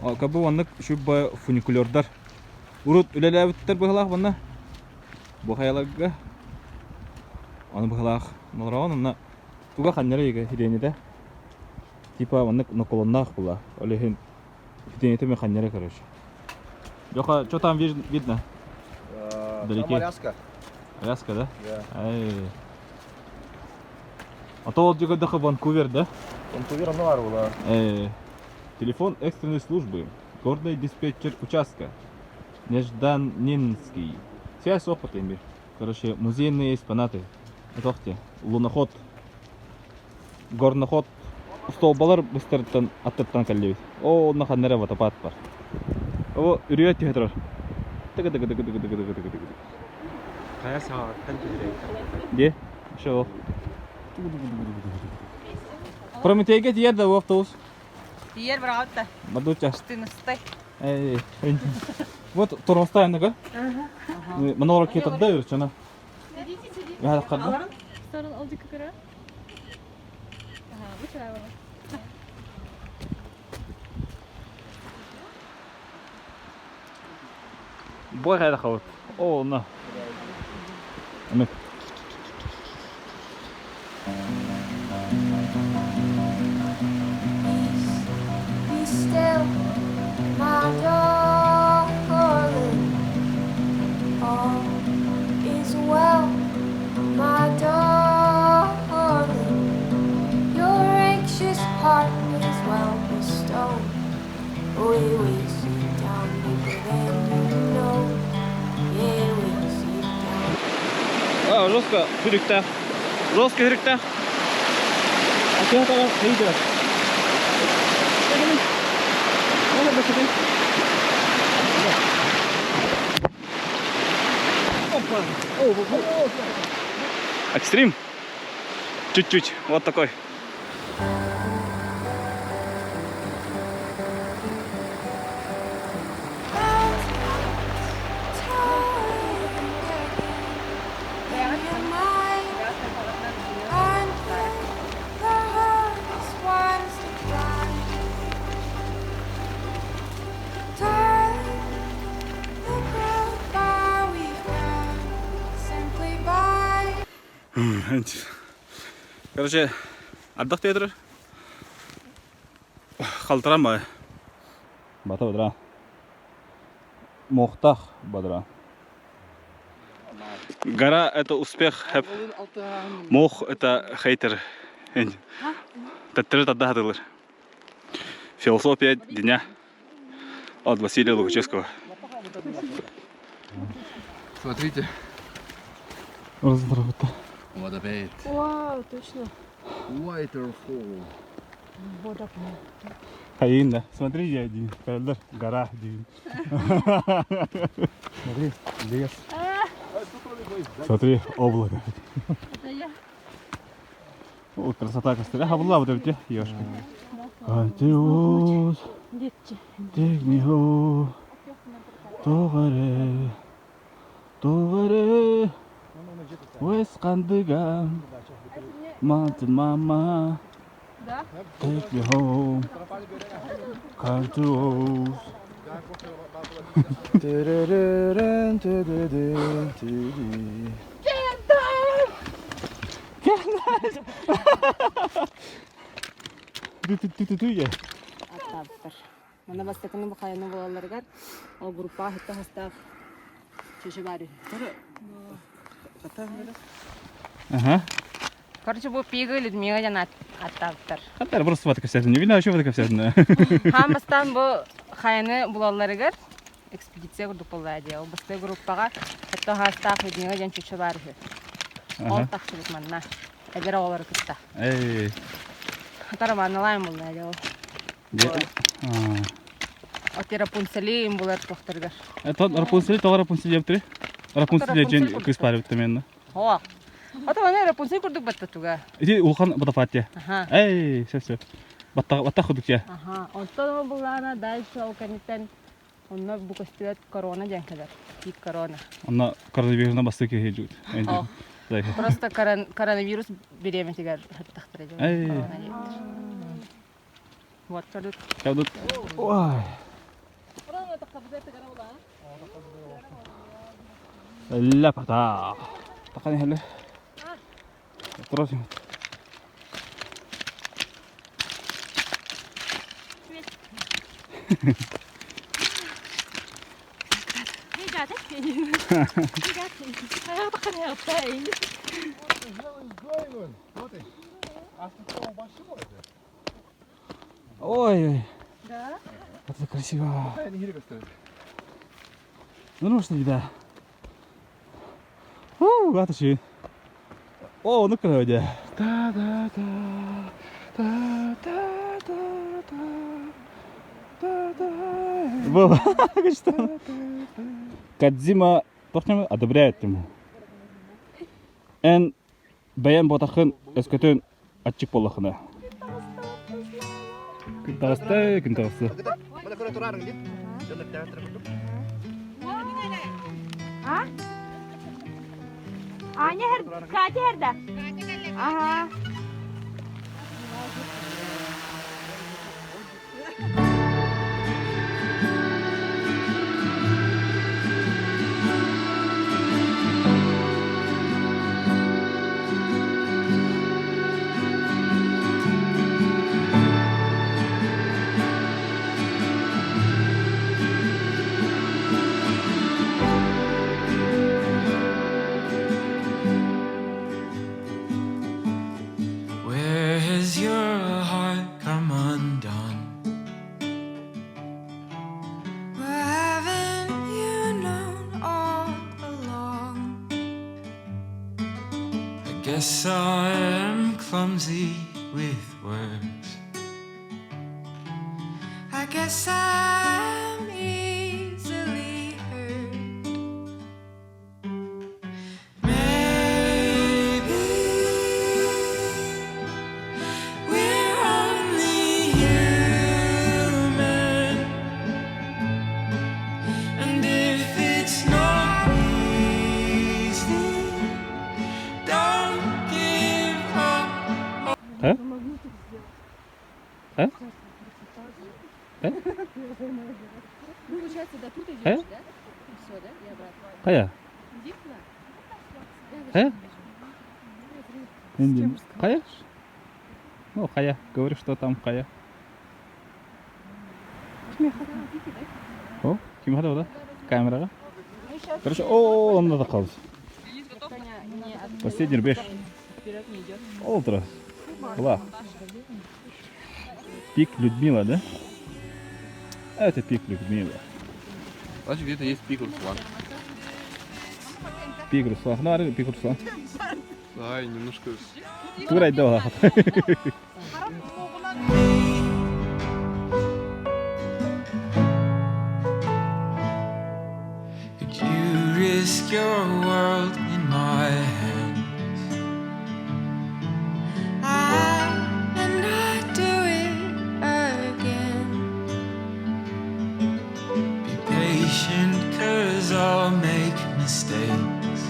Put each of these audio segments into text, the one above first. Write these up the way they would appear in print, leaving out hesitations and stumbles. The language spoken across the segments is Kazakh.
Кабы оннык шубба фуникулердар. Урут үлеләбиттер быһылах бунна. Бу хаяларга. Аны быһылах норон онна туга ханнары иге хиденеде. Типа оннык наколоннах була. Олехин хиденете ме ханнары короче. Лёха, что там видно? Вдалеке. Там Аляска. Аляска, да? Да. А то вот где-то Ванкувер, да? Ванкувер Ануар была. Телефон экстренной службы. Горный диспетчер участка. Нежданинский. Связь с опытами. Короче, музейные экспонаты. Итогте. Луноход. Горноход. Столбалар быстыртан аттыттан каллебит. О, наханнера водопад бар. О, үрüет тетер. Тыгы. Кая сааттан тезирек. Де? Шо. Прометейге тиер да автобус. Тиер брата. Мадуча. Штыныстай. Вот Торостайны да? Манора кетадда үрчана. Я хадда. Сорун алды кекера. Ага, бычрава. Бой хайда хават. О, на. Амек. Be still, my darling. All is well, my darling. Your anxious heart is well bestowed. We sit down deeper than you know. Yeah, we sit down. Жестко хүрüktä. Жестко хүрüktä. Акыга хайда. Экстрим. Чуть-чуть. Вот такой. Короче, отдох тетер. Халтырама. Бата бадра. Мохтах бадра. Гора это успех. Мох это хейтер. Теттер отдыхатылыр. Философия дня от Василия Лукачевского. Смотрите. Разработка. Водопад. Вау, точно. Waterfall. Водопад. Хаин, да. Смотри, я один. Калдар, гора один. Смотри, лес. Смотри, облако. Это я. О, красота костыля. Хабла вот эти ёшки. Антиус, Детки. технио, тогаре, Уэс кандыга, mountain mama, Да? take me home, come to us. Ты-ты-ты-ты-ты. Аттаптар. Мана бастаканы бу хаяны болаларгар. Ол группа хитта хастак. Чеше бари. Ага. Короче, бу пига Людмила жана аттаптар. Хаттар просто фотка всякая. Не видно, что фотка всякая. Хамастан бу хаяны болаларгар экспедиция курдук боллади. Ол басты группага хитта хастак Людмила жан чеше бари. Ол таксыбыт манна. Эдер олар кытта. Эй. Тараманы лайм боллади ол. Оти Рапунцели им булар тохтаргар. Это Рапунцель, то Рапунцель яптыры. Рапунцель жен кыз парып темен. О. Ата мана Рапунцель курдук батта туга. Иди улхан батафатия. Аха. Эй, все. Бата ходук я. Аха. Онтон булана дальше алканитен. Онна бу костюет корона жанкадар. Тип корона. Она коронавирусна бастыки хежут. О. Просто коронавирус беременетигер тахтыры. Эй. Вот салют. Кадут. Ой. لا بتا تقني هلا تراسي ой, Да? это красиво. Тайный гирик оставит. Ну что тебя? Это же. О, ну когда? Было. Что? Кадзима точно одобряет ему. Эн баян ботахын эскөтөн ачык болахына. Кынтасты. Mana kau turun ni? Jangan teater betul. Аня Катя herda. Ага. Where has your heart come undone? Where haven't you known all along? I guess I am clumsy with words. I guess I'm easily hurt. Maybe we're only human, And if it's not easy, don't give up. Получается, до тут идешь, да? Все, да? И обратно. Кая? Иди туда. Кая? Ну, Хая. Говори, что там Хая. О, ким хада, да? Камера. Короче, о, он надо қалды. Последний рубеж. Вперед не идет. Олтра. Ла. Пик Людмила, да? Это пик Людмила. Значит, где-то есть пик Руслан. Пик Руслан. Ну, ари пик Руслан. Да, и немножко... Турай дала. Could you risk your world in my hands? and I'd do it again. Be patient, 'cause I'll make mistakes.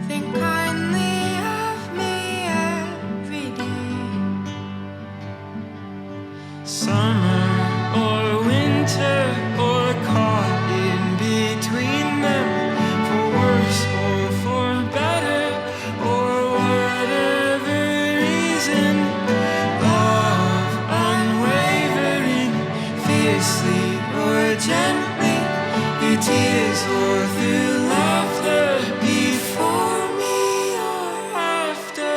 Think kindly of me every day. Summer or winter or caught in between them, for worse or for better, or whatever reason. Love unwavering, fiercely or gently, through tears or through laughter, before me or after.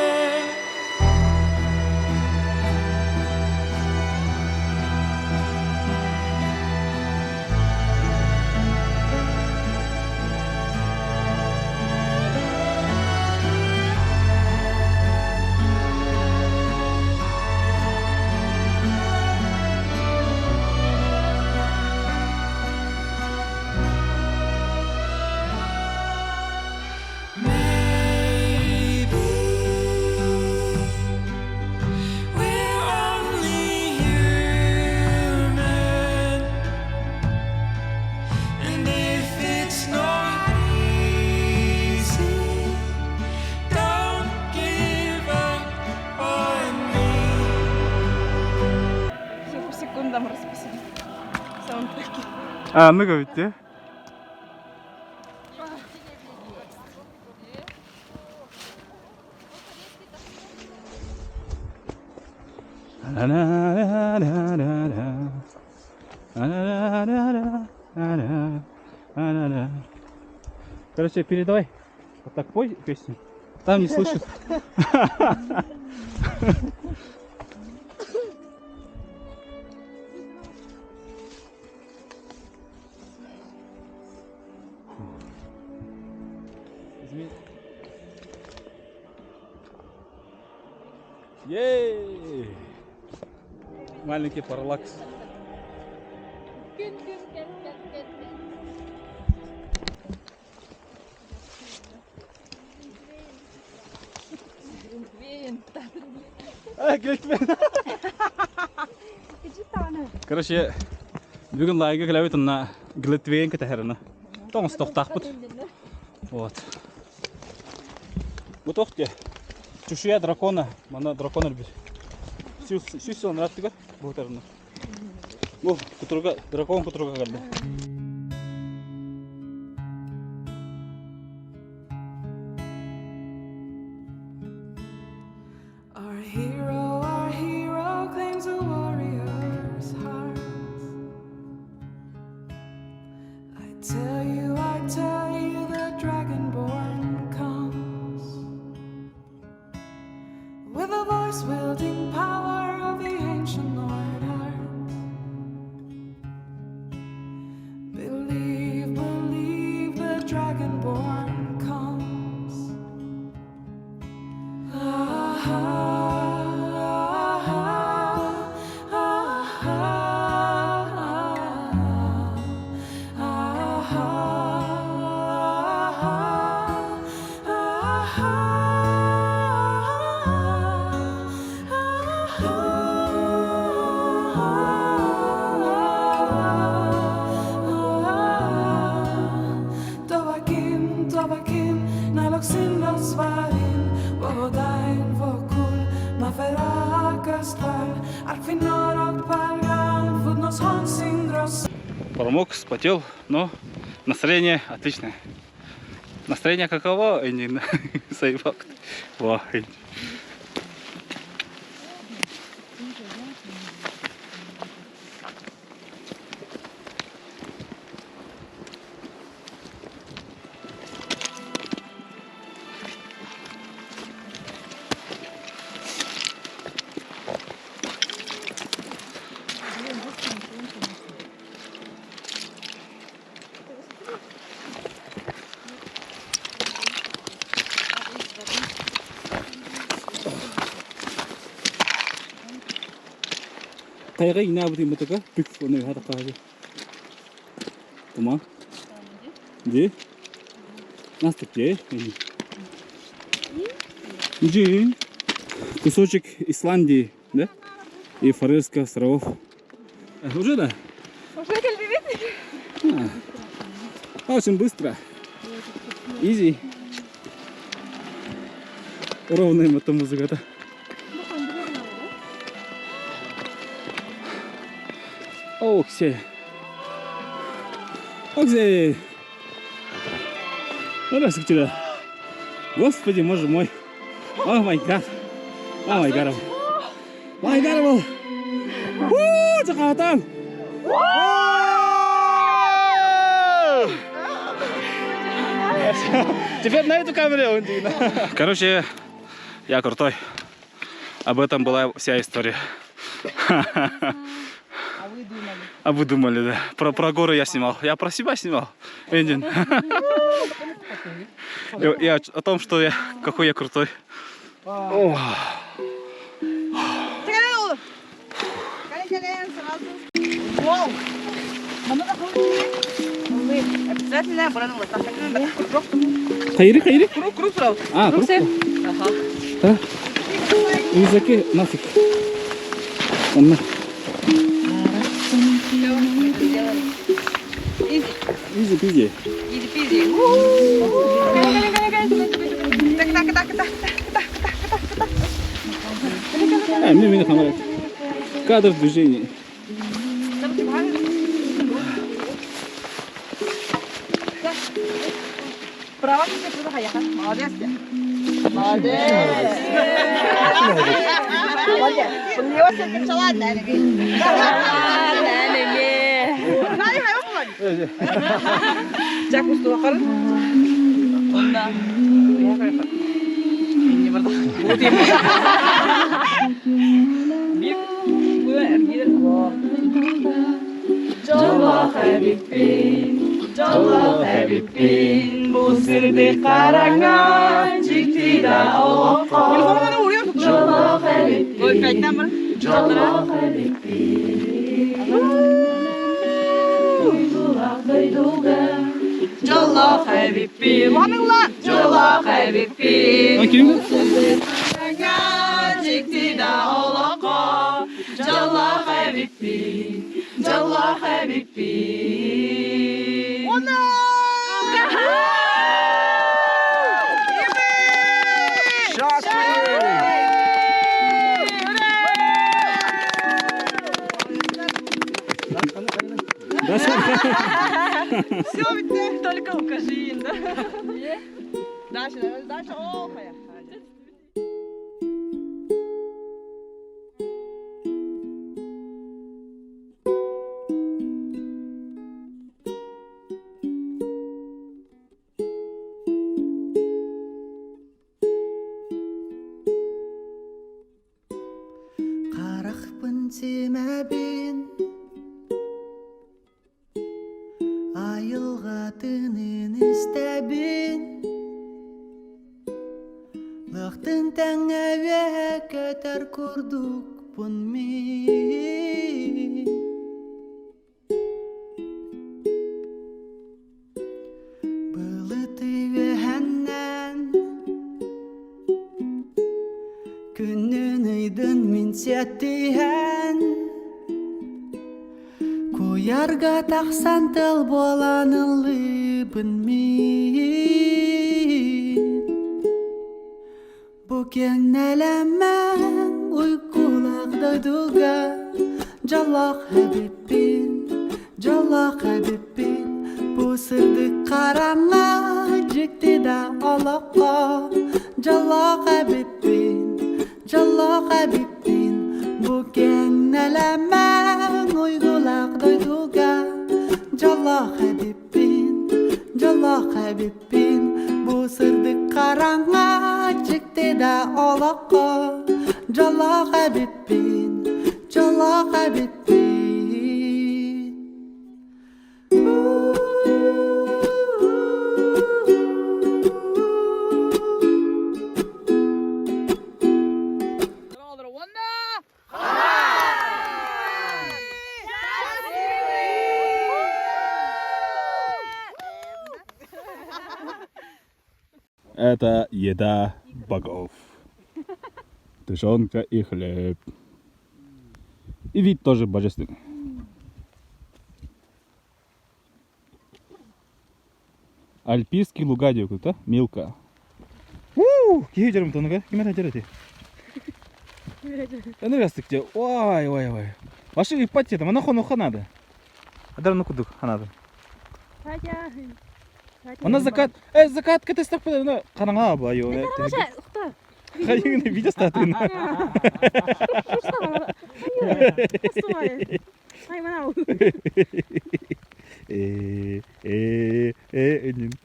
Maybe we're only human, and if it's not easy, don't give up on me. Все по секундам расписано. Anı koydu. Короче, передавай. Вот так пой песню. Там не слышит. Ей! Маленький параллакс. Короче, бүгін лайга кіләуі тұнна глитвейн кітәхеріні. Тоңыз тоқтақ бұд. Вот. Бұд оқты. Чушуя дракона. Мана дракон әлбір. Сүйсі он раттығар. Бұғытарыны. Бұл құтырға, дракон құтырға қалды. Our hero claims a warrior's heart. I tell you, the dragonborn comes with a voice wielding power of the ancient Lord Art. Believe, the dragonborn comes. Tovakin, naloksin losvarin, vodain vokul, maferakastval, аркфинорок пальган, фуднос хонсиндрос. Промок, спотел, но настроение отличное. Настроение каково? Сей факт. Тайга ина бути мутака пик фоне хата каje. Тома. Де? Наступе. Джин. Кусочек Исландии, да? И Фарерских островов. Уже да? Уже очень быстро. Изи. Ровная мотомузыка-то. Окси. Окси. Здравствуйте тебя. Господи, боже мой. О май гад. О май гад. Май гад. Чакай там. Теперь на эту камеру. Короче, я крутой. Об этом была вся история. А вы думали, да? Про горы я снимал. Я про себя снимал. Эндин. Я о том, что я какой я крутой. Обязательно бранула. Хайри, хайри. Круг сразу. А, круг. Да. Языки нафиг. Он. Изи пизи. Изи пизи. Мне понравилось. Кадр движения. Только укажи им, да? Дальше, охая. Қарақпын темәбен айылға тынын істәбен лықтың тәң әуе көтер көрдік бұн мен бұлыты өәннән күннің үйдің мен сәттейін Коярга тақсан тыл боланылыбын мен Бүкен әләмән ұйқылақ дойдуға Жалақ әбіппен, жалақ әбіппен Бұсырды қараңа жекті да алаққа Жалақ әбіппен, жалақ әбіппен Бүкен әләмән ұйқылақ дойдуға Жалақ әбіппен, жалақ әбіппен Бұсырды қараңа жекті да алаққа Жалақ әбіппен, жалақ әбіппен Это еда богов. Тушенка и хлеб. И вид тоже божественный. Альпийский луга диокут, а? Милка. Кие жарым тонуга? Киме таjarati? Я не растик те. Ой. Ваши ипати там, она хоно ханада. Адар ну кудук ханада. Она закат, закат кете стак на караңа байо. Хайгыны видео статын.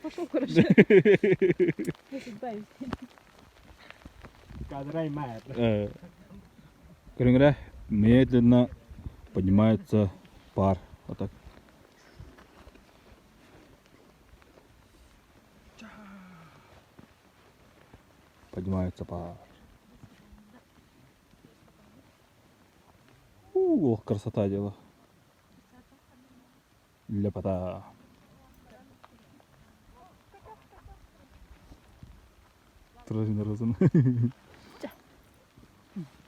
Пошел, короче. Короче, медленно поднимается пар. Вот так. Поднимается пар. Ох, красота дела. Ляпота. Разын.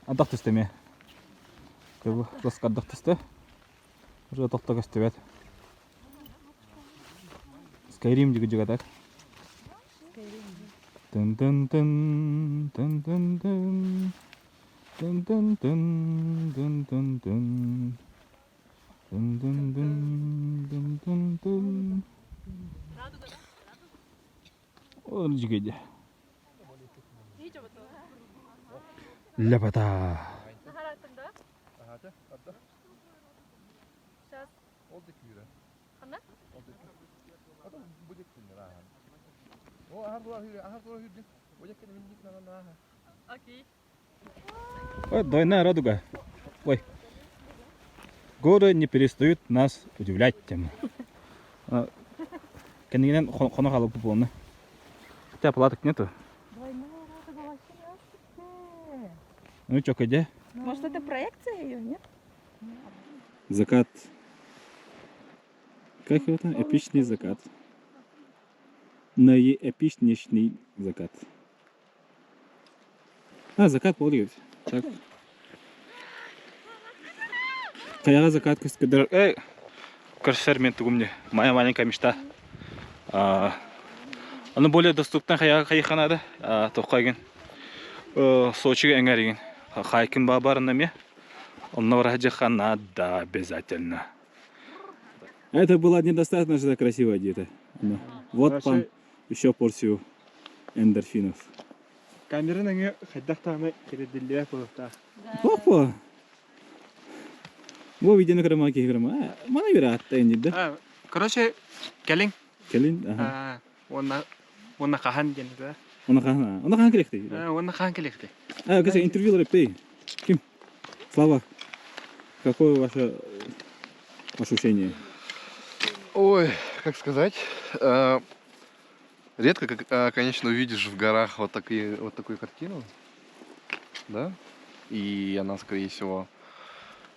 Андақ түстеме. Көбі жасқардық түсті. Уже тоқтық өстебет. Скайрим жігі жігі так. Тын-тын-тын. Тын-тын-тын. Тын-тын-тын. Тын-тын-тын. Тын-тын-тын. Тын-тын-тын. жигейде. Ляпата. Oldu ki yürü. Ana? Oldu ki. Adam böcek sinir ha. O ahar dolar hürdi. Böcek kendi bindik na. Окей. Ой, двойная радуга. Ой. Горы не перестают нас удивлять тем. Кенигенен хоно халып полны. Хотя палаток нету. Ну чё, где? Может, это проекция ее, нет? Закат. Как это? Эпичный закат. Наэпичнейший закат. Закат болды. Так. Каяга закат көскөдөр. Көрсөр мен тугумне. Моя маленькая мечта. Она более доступна каяханада. Токайген. Сочиге эңерген. Хайкин бабарына ме. Он надо обязательно. Это было недостаточно красиво где-то. Вот вам еще порцию эндорфинов. Камераның хаддактаны кередилле болта. Опа. Во видеоны карама киграма. Мана вератта инде. Короче, келин. Келин. Онна хахан денде. Она хан керекти. Онна хахан келекти. Кese интервью репей. Ким? Слава. Какое ваше ощущение? Ой, как сказать, редко, конечно, увидишь в горах вот такую картину, да, и она, скорее всего,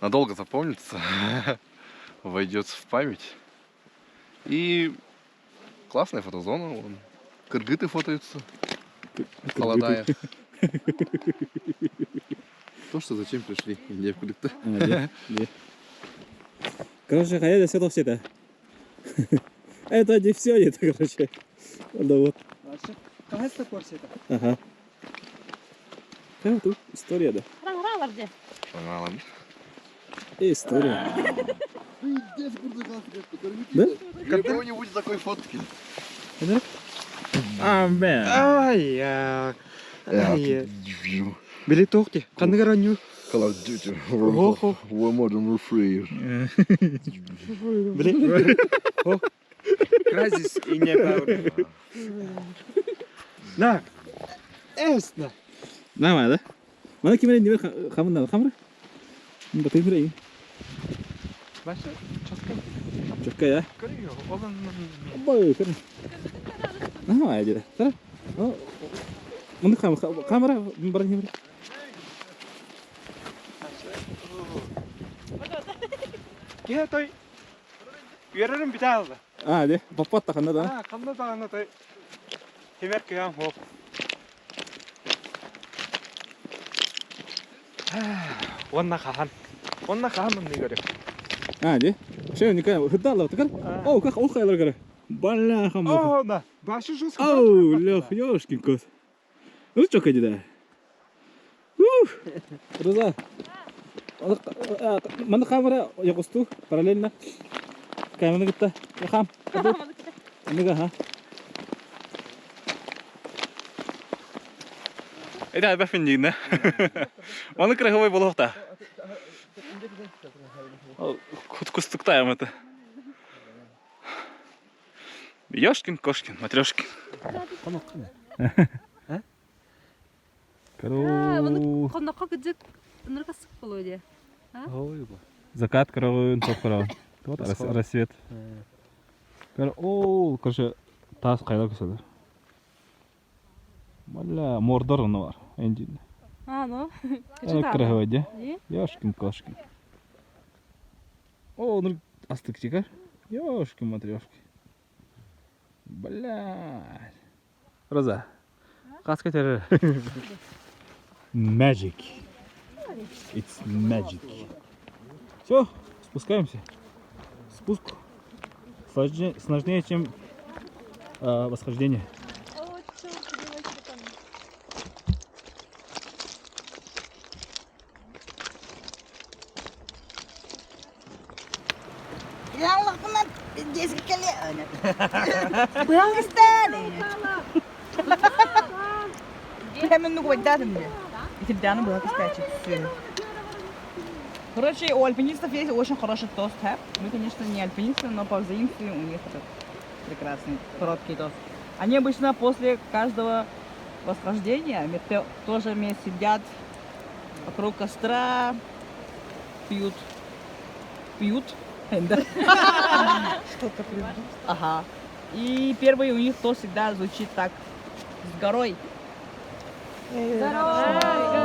надолго запомнится, войдет в память. И классная фотозона, вон, кыргыты фотаются, холодая. То, что зачем пришли, где кыргыты. Короче, хаяда все-то. Это не все, это, короче. Да вот. Кайсы көрсөтө. Ага. Тут история, да. Раңралар де. Ладно. История. Да? Кого-нибудь такой фотки. Бен. Ай, Били токти. Кандай раню? Call of Duty War Modern Warfare. Били. Кразис и не пауэр. На. Эсна. Нормально, да? Mana kimere niye kamera kamera? Bakayım burayı. Başka çaska. Çok ya. Görüyor. Olan Boy, kan. Nah, aja dah. Terus. Oh. Mana kamera barangnya mana? Gel toy. Görürüm bir daha. De. Papat tak kanda da. Kanda da toy. Temer kıyam hop. 원나 가한 놈 이거래. De. Şey ne kadar hıdalla takar. Oh, kak oh kaylar kara. Balla hamur. 나 바şı sus. Oh, loh, yoshkin kos. Ну что, кадида? Роза. Mana kamera yakustу параллельно. Камера гитта. Яхам. Амига, ха. Это бафин дина. Оны краховой болохта. Кустуктаем это. Ёшкин, кошкин, матрёшкин. Bunu konakka gidecek. Nırka sık buluyor diye. Закат кровын, топ кровын. Вот рассвет. О, короче, тас кайда көсөлөр. Бля, мордор оно бар. Эндин. Ну. Краховой, да? Ёшкин, кошкин. О, ну астык чекар. Ёшкин, матрёшкин. Бля. Роза. Каска терер. Magic. It's magic. Все, спускаемся. Спуск сложнее, чем восхождение. Yang lo kena jesi kali. Yang istana. Hemen ну гвоздят мне. И тогда она была кстати. Короче, у альпинистов есть очень хороший тост. Мы, конечно, не альпинисты, но по взаимству у них этот прекрасный короткий тост. Они обычно после каждого восхождения тоже вместе сидят вокруг костра, пьют. Да. Что-то пьют. Ага. И первый у них тост всегда звучит так: с горой. Здорово!